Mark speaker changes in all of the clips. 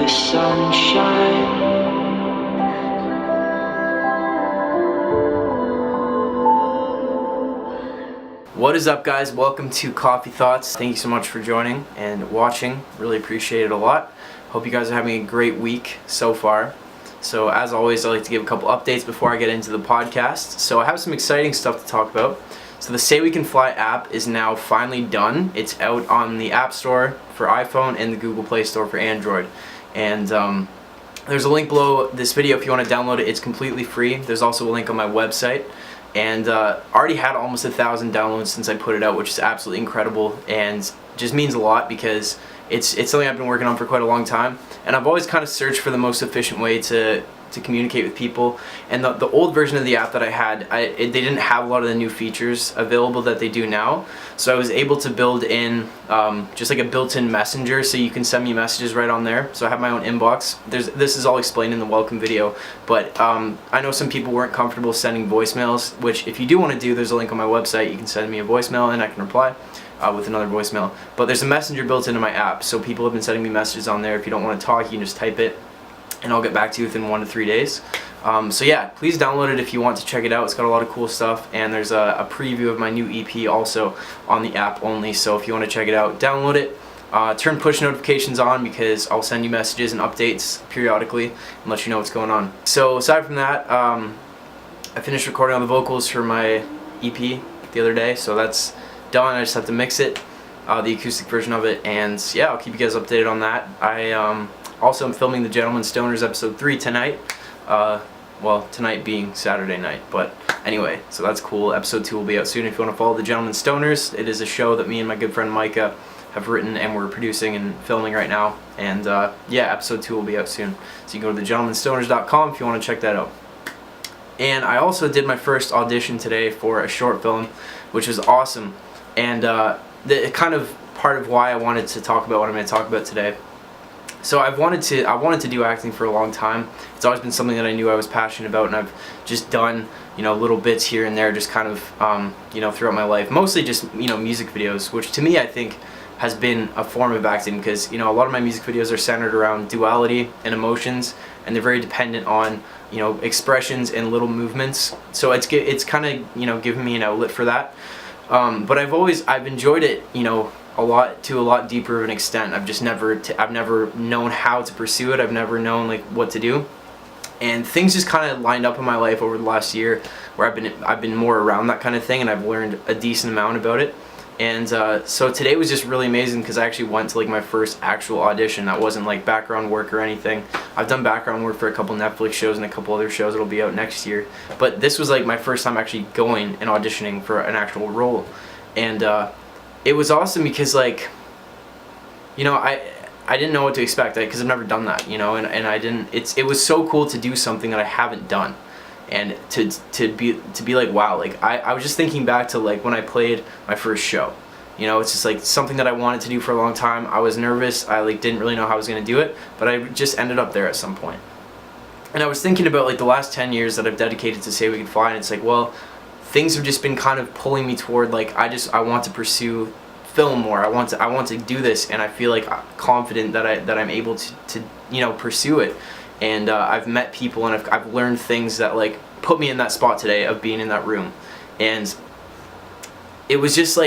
Speaker 1: the sunshine.
Speaker 2: What is up, guys? Welcome to Coffee Thoughts. Thank you so much for joining and watching. Really appreciate it a lot. Hope you guys are having a great week so far. So as always, I like to give a couple updates before I get into the podcast. So I have some exciting stuff to talk about. So the SayWeCanFly app is now finally done. It's out on the App Store for iPhone and the Google Play Store for Android. And there's a link below this video if you want to download it. It's completely free. There's also a link on my website. And already had almost 1,000 downloads since I put it out, which is absolutely incredible and just means a lot because it's something I've been working on for quite a long time, and I've always kind of searched for the most efficient way to communicate with people. And the old version of the app that I had, they didn't have a lot of the new features available that they do now, so I was able to build in just like a built-in messenger, so you can send me messages right on there. So I have my own inbox. This is all explained in the welcome video, but I know some people weren't comfortable sending voicemails, which if you do want to do, there's a link on my website. You can send me a voicemail and I can reply with another voicemail. But there's a messenger built into my app, so people have been sending me messages on there. If you don't want to talk, you can just type it and I'll get back to you within 1 to 3 days. So yeah, please download it if you want to check it out. It's got a lot of cool stuff, and there's a preview of my new EP also on the app only, so if you want to check it out, download it. Turn push notifications on because I'll send you messages and updates periodically and let you know what's going on. So aside from that, I finished recording all the vocals for my EP the other day, so that's done. I just have to mix it, the acoustic version of it, and yeah, I'll keep you guys updated on that. Also, I'm filming the Gentleman Stoners episode 3 tonight. Well, tonight being Saturday night, but anyway, so that's cool. Episode 2 will be out soon if you want to follow the Gentleman Stoners. It is a show that me and my good friend Micah have written and we're producing and filming right now. And yeah, episode 2 will be out soon. So you can go to thegentlemanStoners.com if you want to check that out. And I also did my first audition today for a short film, which was awesome. And the kind of part of why I wanted to talk about what I'm going to talk about today. So I wanted to do acting for a long time. It's always been something that I knew I was passionate about, and I've just done, little bits here and there, just kind of, throughout my life. Mostly just, music videos, which to me I think has been a form of acting because, a lot of my music videos are centered around duality and emotions, and they're very dependent on, expressions and little movements. So it's kind of, given me an outlet for that. But I've enjoyed it, a lot deeper of an extent. I've never known how to pursue it. I've never known what to do, and things just kind of lined up in my life over the last year where I've been more around that kind of thing, and I've learned a decent amount about it. And so today was just really amazing because I actually went to my first actual audition. That wasn't background work or anything. I've done background work for a couple Netflix shows and a couple other shows that'll be out next year, but this was my first time actually going and auditioning for an actual role. And it was awesome because I didn't know what to expect because I've never done that, and I didn't. It was so cool to do something that I haven't done, and to be wow, I was just thinking back to when I played my first show. It's just something that I wanted to do for a long time. I was nervous. I didn't really know how I was gonna do it, but I just ended up there at some point. And I was thinking about the last 10 years that I've dedicated to SayWeCanFly, and it's well, things have just been kind of pulling me toward I want to pursue film more. I want to do this, and I feel confident that I'm able to pursue it. And I've met people, and I've learned things that put me in that spot today of being in that room. And it was just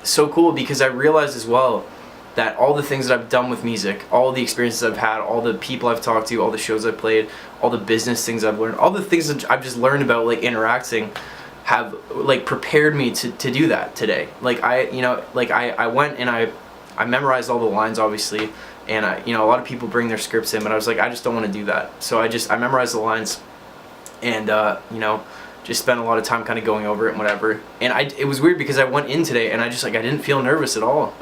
Speaker 2: so cool because I realized as well that all the things that I've done with music, all the experiences I've had, all the people I've talked to, all the shows I've played, all the business things I've learned, all the things that I've just learned about interacting have prepared me to do that today. I went and I memorized all the lines, obviously, and a lot of people bring their scripts in, but I was I just don't want to do that. So I memorized the lines, and just spent a lot of time kind of going over it and whatever. And it was weird because I went in today and I just I didn't feel nervous at all.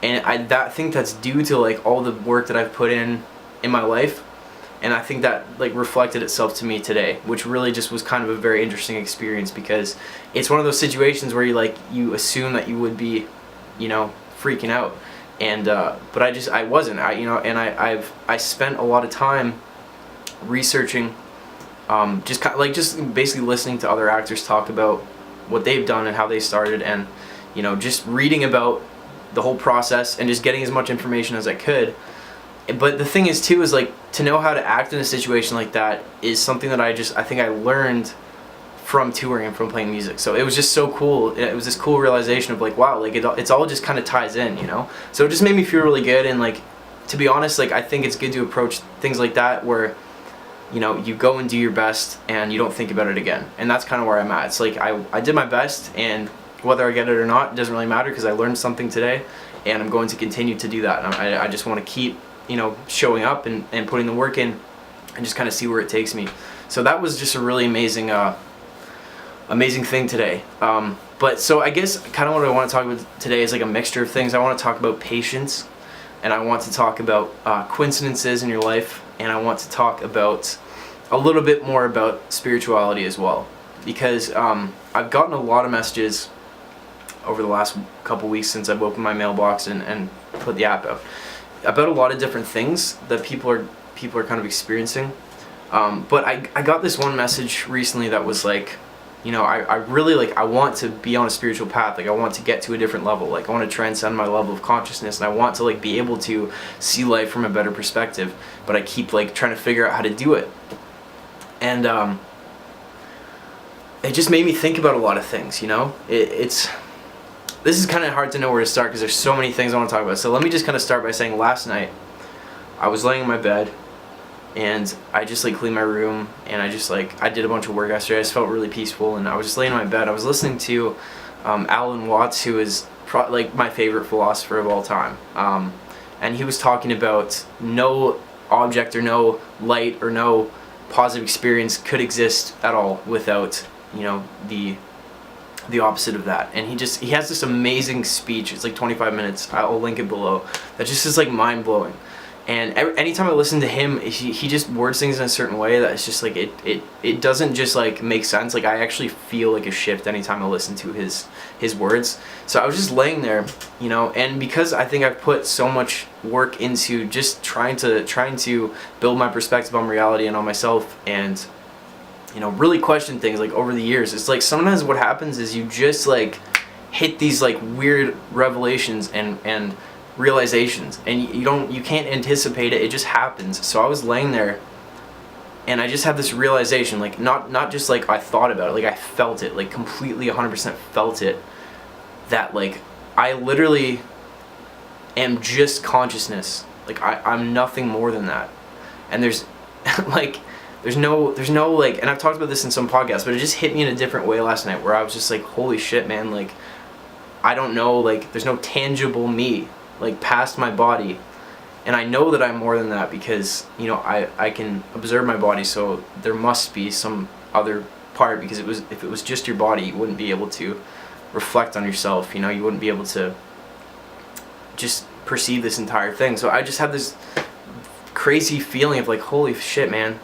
Speaker 2: And I think that's due to all the work that I've put in my life. And I think that reflected itself to me today, which really just was kind of a very interesting experience because it's one of those situations where you assume that you would be, freaking out, and but I wasn't. I spent a lot of time researching, just basically listening to other actors talk about what they've done and how they started, and just reading about the whole process and just getting as much information as I could. But the thing is too is like to know how to act in a situation like that is something that I think I learned from touring and from playing music. So it was just so cool. It was this cool realization of like, wow, like it's all just kind of ties in, you know? So it just made me feel really good. And like, to be honest, like I think it's good to approach things like that where, you know, you go and do your best and you don't think about it again. And that's kind of where I'm at. It's like I did my best, and whether I get it or not, it doesn't really matter because I learned something today, and I'm going to continue to do that. And I just want to keep, you know, showing up and putting the work in and just kind of see where it takes me. So that was just a really amazing thing today. But so I guess kind of what I want to talk about today is like a mixture of things. I want to talk about patience, and I want to talk about coincidences in your life, and I want to talk about a little bit more about spirituality as well, because I've gotten a lot of messages over the last couple weeks since I've opened my mailbox and put the app out about a lot of different things that people are kind of experiencing. But I got this one message recently that was like, you know, I really like, I want to be on a spiritual path. Like I want to get to a different level. Like I want to transcend my level of consciousness, and I want to like be able to see life from a better perspective, but I keep like trying to figure out how to do it. And it just made me think about a lot of things, you know? This is kind of hard to know where to start because there's so many things I want to talk about. So let me just kind of start by saying last night I was laying in my bed and I just like cleaned my room, and I did a bunch of work yesterday. I just felt really peaceful, and I was just laying in my bed. I was listening to Alan Watts, who is like my favorite philosopher of all time. And he was talking about no object or no light or no positive experience could exist at all without, you know, the opposite of that. And he has this amazing speech. It's like 25 minutes. I'll link it below. That just is like mind blowing. And anytime I listen to him, he just words things in a certain way that it's just like it doesn't just like make sense. Like I actually feel like a shift anytime I listen to his words. So I was just laying there, you know, and because I think I've put so much work into just trying to build my perspective on reality and on myself, and you know, really question things like over the years. It's like sometimes what happens is you just like hit these like weird revelations and realizations, and you can't anticipate it. It just happens. So I was laying there and I just had this realization, like not just like I thought about it, like I felt it, like completely 100% felt it, that like I literally am just consciousness. Like I'm nothing more than that. And there's like there's no like, and I've talked about this in some podcasts, but it just hit me in a different way last night where I was just like, holy shit, man, like I don't know, like there's no tangible me like past my body, and I know that I'm more than that because, you know, I can observe my body, so there must be some other part, because if it was just your body, you wouldn't be able to reflect on yourself, you know, you wouldn't be able to just perceive this entire thing. So I just had this crazy feeling of like, holy shit, man,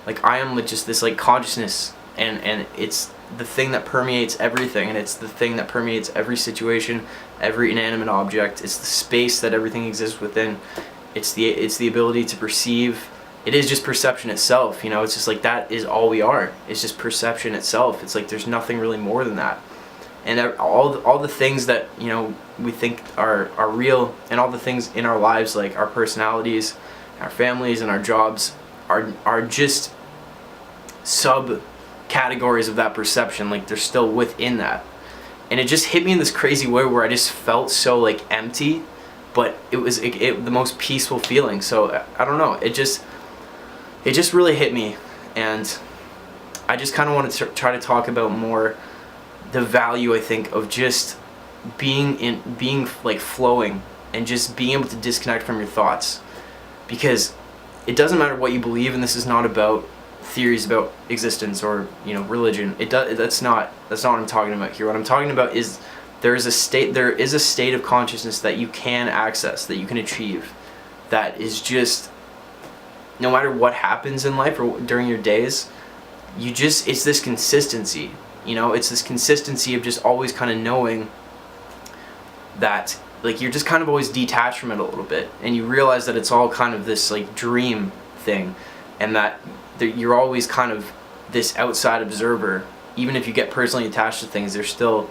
Speaker 2: like I am just this like consciousness, and it's the thing that permeates everything, and it's the thing that permeates every situation, every inanimate object. It's the space that everything exists within. It's the ability to perceive. It is just perception itself, you know. It's just like that is all we are. It's just perception itself. It's like there's nothing really more than that. And all the things that, you know, we think are real, and all the things in our lives, like our personalities, our families, and our jobs, are just sub categories of that perception. Like they're still within that. And it just hit me in this crazy way where I just felt so like empty, but it was the most peaceful feeling. So I don't know, it just really hit me, and I just kind of want to try to talk about more the value, I think, of just being like flowing and just being able to disconnect from your thoughts, because it doesn't matter what you believe, and this is not about theories about existence or, you know, religion. That's not what I'm talking about here. What I'm talking about is there is a state of consciousness that you can access, that you can achieve, that is just, no matter what happens in life or during your days, it's this consistency, you know, it's this consistency of just always kind of knowing that like you're just kind of always detached from it a little bit, and you realize that it's all kind of this like dream thing, and that you're always kind of this outside observer. Even if you get personally attached to things, they're still,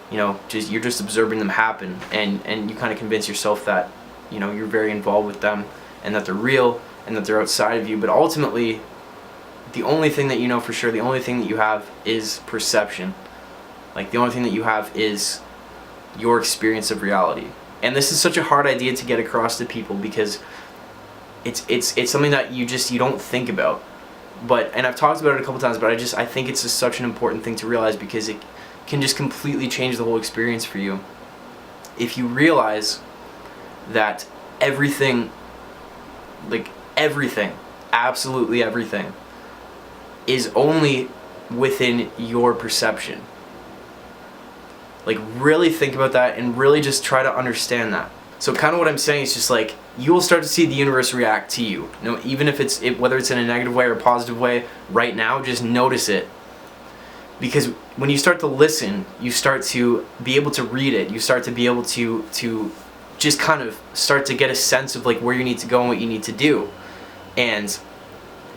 Speaker 2: you know, you're just observing them happen, and you kind of convince yourself that, you know, you're very involved with them, and that they're real and that they're outside of you. But ultimately, the only thing that you know for sure, the only thing that you have is perception. Like, the only thing that you have is your experience of reality. And this is such a hard idea to get across to people, because it's something that you don't think about. But, and I've talked about it a couple times, but I think it's just such an important thing to realize, because it can just completely change the whole experience for you. If you realize that everything, like everything, absolutely everything, is only within your perception. Like, really think about that and really just try to understand that. So kind of what I'm saying is just like, you will start to see the universe react to you. You know, even if whether it's in a negative way or a positive way, right now, just notice it. Because when you start to listen, you start to be able to read it. You start to be able to just kind of start to get a sense of like where you need to go and what you need to do. And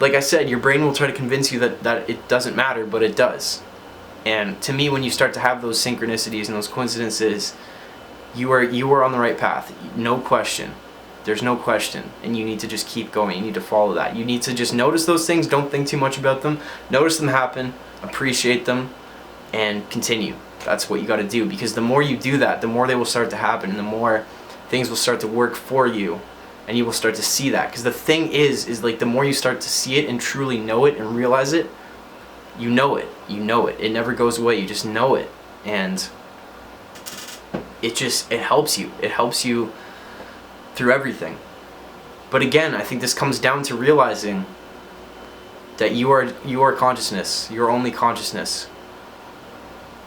Speaker 2: like I said, your brain will try to convince you that it doesn't matter, but it does. And to me, when you start to have those synchronicities and those coincidences, you are on the right path. No question. There's no question. And you need to just keep going. You need to follow that. You need to just notice those things. Don't think too much about them. Notice them happen. Appreciate them. And continue. That's what you got to do. Because the more you do that, the more they will start to happen. And the more things will start to work for you. And you will start to see that. Because the thing is like, the more you start to see it and truly know it and realize it, you know it. You know it. It never goes away. You just know it. And it helps you. It helps you through everything. But again, I think this comes down to realizing that you are consciousness. You're only consciousness.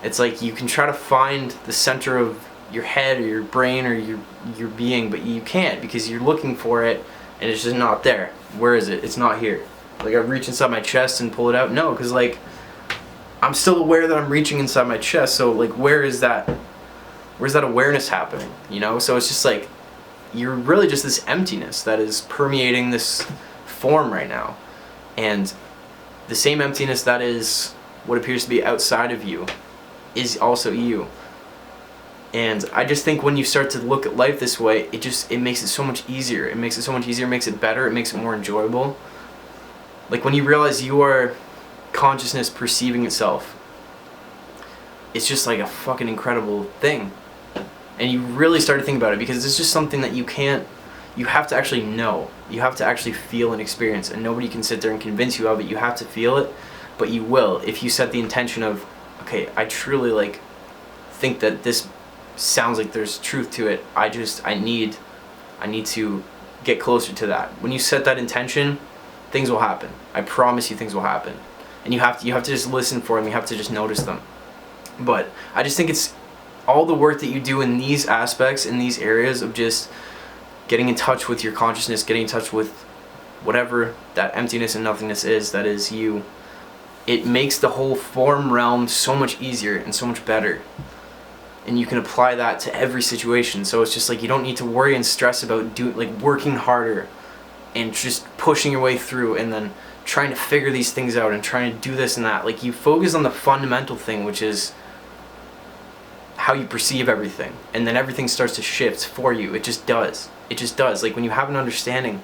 Speaker 2: It's like you can try to find the center of your head or your brain or your being, but you can't, because you're looking for it and it's just not there. Where is it? It's not here. Like, I reach inside my chest and pull it out. No, because like, I'm still aware that I'm reaching inside my chest. So like, where's that awareness happening? You know? So it's just like, you're really just this emptiness that is permeating this form right now. And the same emptiness that is what appears to be outside of you is also you. And I just think when you start to look at life this way, it makes it so much easier. It makes it so much easier, it makes it better, it makes it more enjoyable. Like, when you realize you are consciousness perceiving itself, it's just like a fucking incredible thing. And you really start to think about it, because it's just something that you have to actually know. You have to actually feel and experience, and nobody can sit there and convince you of it. You have to feel it, but you will if you set the intention of, okay, I truly like think that this sounds like there's truth to it. I need to get closer to that. When you set that intention, things will happen. I promise you, things will happen. And you have to just listen for them. You have to just notice them. But I just think it's all the work that you do in these aspects, in these areas of just getting in touch with your consciousness, getting in touch with whatever that emptiness and nothingness is, that is you. It makes the whole form realm so much easier and so much better. And you can apply that to every situation. So it's just like, you don't need to worry and stress about working harder and just pushing your way through and then trying to figure these things out and trying to do this and that. Like, you focus on the fundamental thing, which is how you perceive everything, and then everything starts to shift for you. It just does. It just does. Like, when you have an understanding,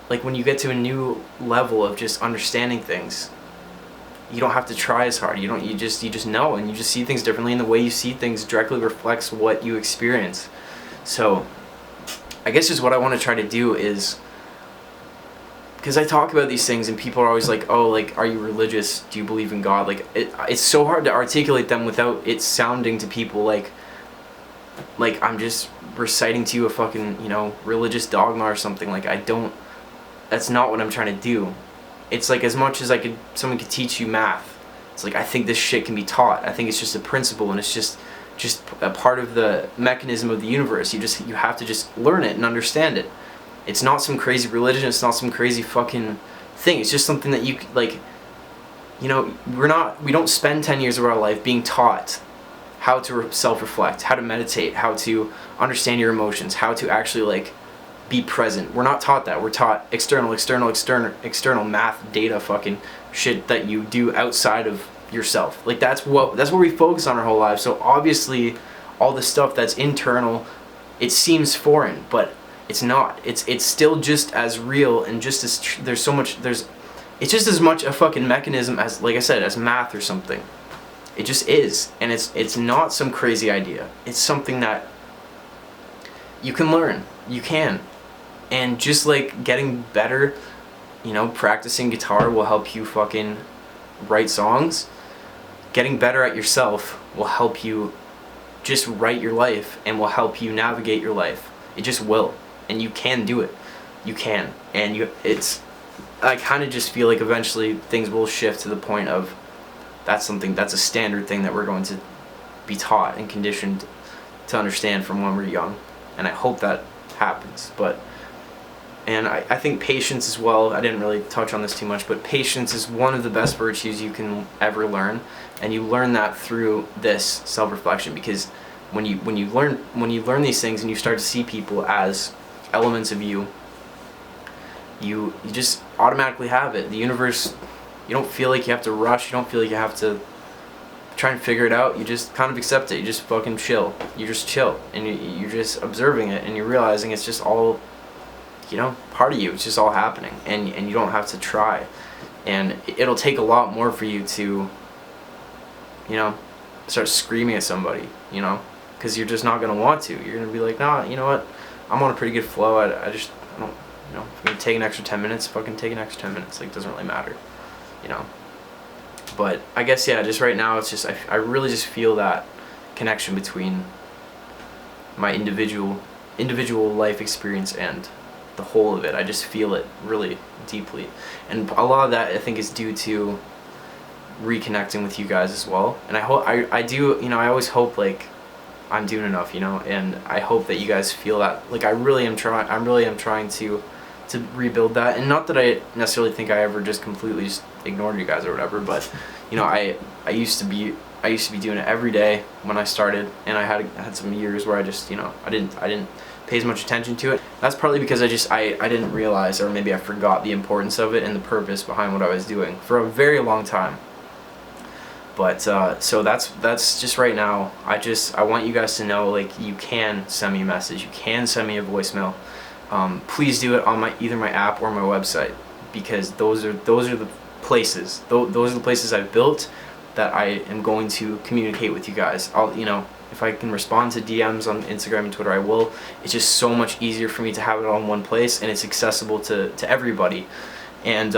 Speaker 2: like when you get to a new level of just understanding things, you don't have to try as hard. You just know, and you just see things differently, and the way you see things directly reflects what you experience. So I guess just what I want to try to do is, because I talk about these things and people are always like, oh, like, are you religious? Do you believe in God? Like, it's so hard to articulate them without it sounding to people like I'm just reciting to you a fucking, religious dogma or something. Like, that's not what I'm trying to do. It's like, as much as someone could teach you math, it's like, I think this shit can be taught. I think it's just a principle, and it's just a part of the mechanism of the universe. You have to just learn it and understand it. It's not some crazy religion. It's not some crazy fucking thing. It's just something that you, like, we don't spend 10 years of our life being taught how to self-reflect, how to meditate, how to understand your emotions, how to actually, like, be present. We're not taught that. We're taught external math, data, fucking shit that you do outside of yourself. Like, that's what we focus on our whole lives. So obviously, all the stuff that's internal, it seems foreign, but It's not. It's still just as real, and just as there's so much it's just as much a fucking mechanism as, like I said, as math or something. It just is, and it's not some crazy idea. It's something that you can learn. You can. And just like getting better, you know, practicing guitar will help you fucking write songs. Getting better at yourself will help you just write your life, and will help you navigate your life. It just will. And you can do it. You can. And I kind of just feel like eventually things will shift to the point of that's a standard thing that we're going to be taught and conditioned to understand from when we're young. And I hope that happens. And I think patience as well, I didn't really touch on this too much, but patience is one of the best virtues you can ever learn. And you learn that through this self-reflection, because when you learn these things and you start to see people as elements of you, you just automatically have it. The universe, you don't feel like you have to rush, you don't feel like you have to try and figure it out. You just kind of accept it. You just fucking chill. You just chill, and you're just observing it, and you're realizing it's just all, you know, part of you. It's just all happening, and you don't have to try. And it'll take a lot more for you to, you know, start screaming at somebody, you know, because you're just not going to want to. You're going to be like, nah, you know what, I'm on a pretty good flow. I don't, you know, if I'm going to take an extra 10 minutes, fucking take an extra 10 minutes. Like, it doesn't really matter, you know. But I guess, yeah, just right now, it's just, I really just feel that connection between my individual life experience and the whole of it. I just feel it really deeply. And a lot of that, I think, is due to reconnecting with you guys as well. And I hope, I do, you know, I always hope, like, I'm doing enough, you know, and I hope that you guys feel that. Like, I really am trying to rebuild that. And not that I necessarily think I ever just completely just ignored you guys or whatever, but, you know, I used to be doing it every day when I started, and I had some years where I just, you know, I didn't pay as much attention to it. That's partly because I didn't realize, or maybe I forgot the importance of it and the purpose behind what I was doing for a very long time. But so that's just right now. I want you guys to know, like, you can send me a message, you can send me a voicemail. Please do it on either my app or my website, because those are the places. Those are the places I've built that I am going to communicate with you guys. You know, if I can respond to DMs on Instagram and Twitter, I will. It's just so much easier for me to have it all in one place, and it's accessible to everybody. And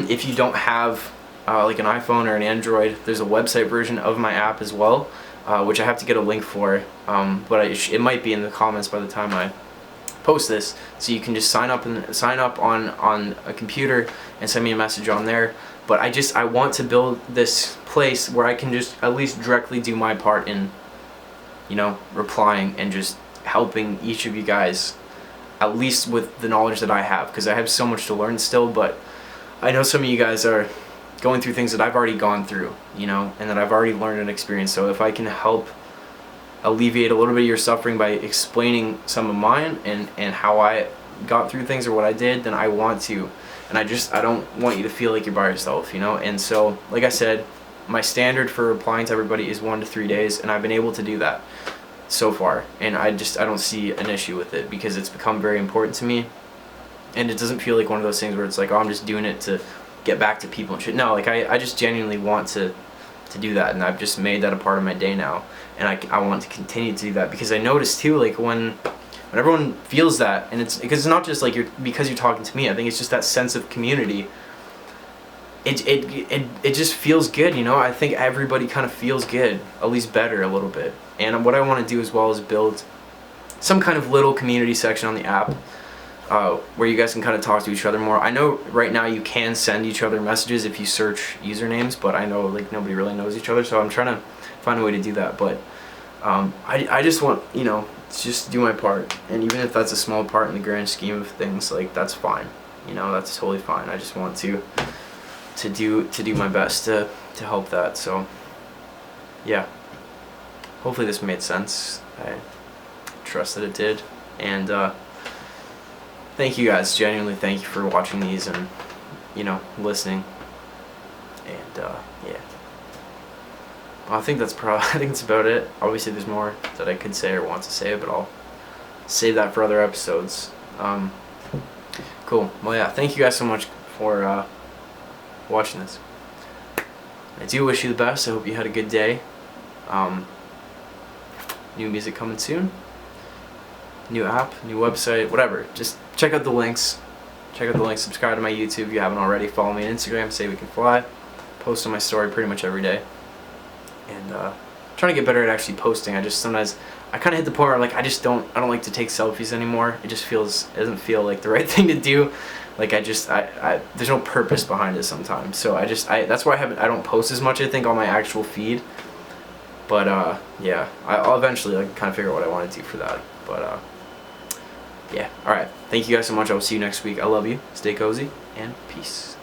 Speaker 2: if you don't have like an iPhone or an Android, there's a website version of my app as well, which I have to get a link for, but it might be in the comments by the time I post this, so you can just sign up on a computer and send me a message on there. But I want to build this place where I can just at least directly do my part in, you know, replying and just helping each of you guys, at least with the knowledge that I have, because I have so much to learn still. But I know some of you guys are going through things that I've already gone through, you know, and that I've already learned and experienced. So if I can help alleviate a little bit of your suffering by explaining some of mine and how I got through things or what I did, then I want to. And I don't want you to feel like you're by yourself, you know. And so, like I said, my standard for replying to everybody is 1 to 3 days, and I've been able to do that so far. And I don't see an issue with it, because it's become very important to me. And it doesn't feel like one of those things where it's like, oh, I'm just doing it to get back to people and shit. No, like, I just genuinely want to do that, and I've just made that a part of my day now. And I want to continue to do that, because I notice too, like, when everyone feels that, and it's because it's not just like because you're talking to me. I think it's just that sense of community. It just feels good, you know. I think everybody kind of feels good, at least better a little bit. And what I want to do as well is build some kind of little community section on the app, where you guys can kind of talk to each other more. I know right now you can send each other messages if you search usernames, but I know, like, nobody really knows each other, so I'm trying to find a way to do that. But I just want, you know, to just do my part, and even if that's a small part in the grand scheme of things, like, that's fine, you know, that's totally fine. I just want to do my best to help that. So yeah, hopefully this made sense. I trust that it did. And thank you guys, genuinely thank you for watching these and, you know, listening. And yeah, well, I think that's about it. Obviously there's more that I could say or want to say, but I'll save that for other episodes. Cool. Well, yeah, thank you guys so much for watching this. I do wish you the best. I hope you had a good day. New music coming soon. New app, new website, whatever. Just check out the links. Check out the links. Subscribe to my YouTube if you haven't already. Follow me on Instagram, SayWeCanFly. Post on my story pretty much every day. And trying to get better at actually posting. I just sometimes I kind of hit the point where like I don't like to take selfies anymore. It doesn't feel like the right thing to do. Like there's no purpose behind it sometimes. So that's why I don't post as much, I think, on my actual feed. But yeah, I'll eventually like kind of figure out what I want to do for that. But yeah, all right. Thank you guys so much. I will see you next week. I love you. Stay cozy and peace.